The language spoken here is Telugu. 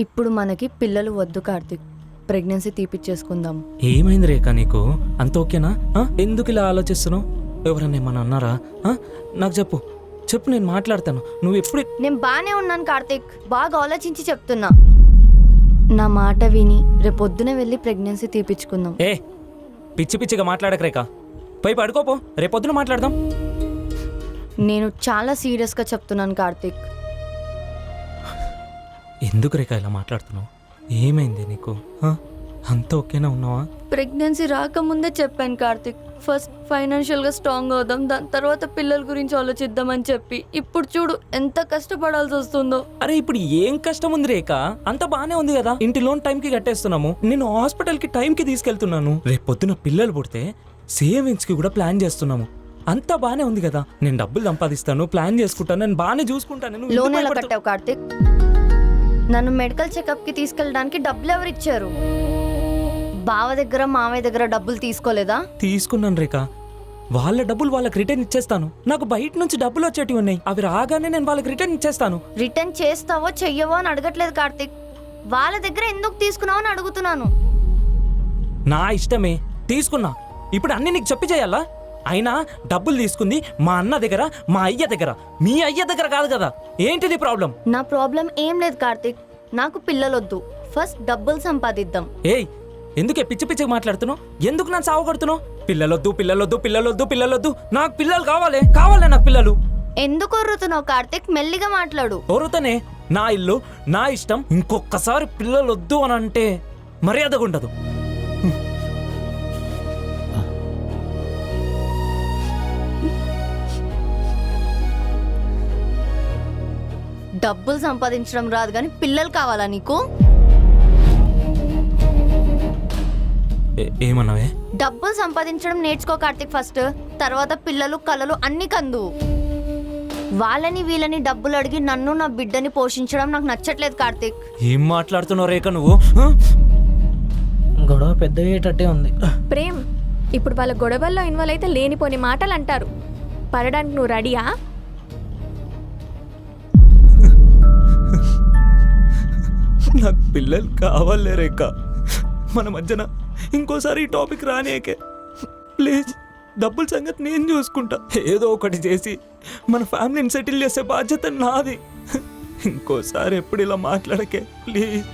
ఇప్పుడు మనకి పిల్లలు వద్దు కార్తిక్, ప్రెగ్నెన్సీ తీపిచ్చేసుకుందాం. ఏమైంది రేఖ నీకు? అంత ఓకేనా? ఎందుకు ఇలా ఆలోచిస్తున్నావు? ఎవరన్నా ఏమన్నా అన్నారా? నాకు చెప్పు చెప్పు, నేను మాట్లాడతాను. నువ్వు ఎప్పుడు నేను బానే ఉన్నాను కార్తిక్, బాగా ఆలోచించి చెప్తున్నా. నా మాట విని రేపొద్దునే వెళ్ళి ప్రెగ్నెన్సీ తీపిచ్చుకుందాం. ఏ పిచ్చి పిచ్చిగా మాట్లాడక రేఖ, పోయి పడుకోపో, రేపొద్దున మాట్లాడదాం. నేను చాలా సీరియస్గా చెప్తున్నాను కార్తిక్. ఎందుకు రేఖ ఇలా మాట్లాడుతున్నావు? ఏమైంది నీకు? అంత ఓకేనా ఉన్నావా? ప్రెగ్నెన్సీ రాకముందే చెప్పాను కార్తిక్, ఫస్ట్ ఫైనాన్షియల్గా స్ట్రాంగ్ అవుదాం, దాని తర్వాత పిల్లల గురించి ఆలోచిద్దామని చెప్పి. ఇప్పుడు చూడు ఎంత కష్టపడాల్సి వస్తుందో. అరే ఇప్పుడు ఏం కష్టం ఉంది రేఖ? అంత బానే ఉంది కదా. ఇంటి లోన్ టైంకి కట్టేస్తున్నాము, నేను హాస్పిటల్కి టైంకి తీసుకెళ్తున్నాను. రేపు పొద్దున పిల్లలు పుడితే సేవింగ్స్కి కూడా ప్లాన్ చేస్తున్నాము. అంతా బానే ఉంది కదా. నేను డబ్బులు సంపాదిస్తాను, ప్లాన్ చేసుకుంటాను, నేను బాగానే చూసుకుంటాను. లోన్ ఎలా కట్టావు కార్తిక్? నన్ను మెడికల్ చెకప్కి తీసుకెళ్ళడానికి డబ్బులు ఎవరు ఇచ్చారు? బావ దగ్గర మామయ్య దగ్గర డబ్బులు తీసుకోలేదా? తీసుకున్నాను రేఖ, వాళ్ళ డబ్బులు వాళ్ళకి రిటర్న్ ఇచ్చేస్తాను. నాకు బయట నుంచి డబ్బులు వచ్చేటివి ఉన్నాయి, అవి రాగానే నేను వాళ్ళకి రిటర్న్ ఇచ్చేస్తాను. రిటర్న్ చేస్తావో చెయ్యవో అని అడగట్లేదు కార్తిక్, వాళ్ళ దగ్గర ఎందుకు తీసుకున్నావు అని అడుగుతున్నాను. నా ఇష్టమే, తీసుకున్నా. ఇప్పుడు అన్ని నీకు చెప్పి చేయాలా? అయినా డబ్బులు తీసుకుంది మా అన్న దగ్గర, మా అయ్య దగ్గర, మీ అయ్య దగ్గర కాదు కదా. ఏంటి నీ ప్రాబ్లం? నా ప్రాబ్లం ఏం లేదు కార్తిక్, నాకు పిల్లలొద్దు, ఫస్ట్ డబ్బులు సంపాదిద్దాం. ఏయ్ ఎందుకే పిచ్చి పిచ్చిగా మాట్లాడుతున్నావు? ఎందుకు నన్ను సావగొడుతున్నావు? పిల్లలొద్దు పిల్లలొద్దు పిల్లలొద్దు పిల్లలొద్దు, నాకు పిల్లలు కావాలి కావాలి, నాకు పిల్లలు. ఎందుకు ఒర్రుతున్నావు కార్తిక్? మెల్లిగా మాట్లాడు. ఒరుతనే, నా ఇల్లు నా ఇష్టం. ఇంకొకసారి పిల్లలొద్దు అని అంటే మర్యాదగా ఉండదు. డబ్బులు సంపాదించడం రాదు కానీ పిల్లలు కావాలా నీకు? ఏమన్నావే? డబ్బులు సంపాదించడం నేర్చుకో కార్తిక్ ఫస్ట్, తర్వాత పిల్లలు కలలు అన్ని కందు. వాళ్ళని వీళ్ళని డబ్బులు అడిగి నన్ను నా బిడ్డని పోషించడం నాకు నచ్చట్లేదు కార్తిక్. ఏం మాట్లాడుతున్నావు రేఖ నువ్వు? గొడవ పెద్దయ్యేటట్టే ఉంది. ప్రేమ్, ఇప్పుడు వాళ్ళ గొడవల్లో ఇన్వాల్వ్ అయితే లేనిపోని మాటలు అంటారు. పడడానికి నువ్వు రెడీయా? నాకు పిల్లలు కావాలే రేఖ, మన మధ్యన ఇంకోసారి ఈ టాపిక్ రానియకే ప్లీజ్. డబ్బుల సంగతి నేను చూసుకుంటా, ఏదో ఒకటి చేసి మన ఫ్యామిలీని సెటిల్ చేసే బాధ్యత నాది. ఇంకోసారి ఎప్పుడు ఇలా మాట్లాడకే ప్లీజ్.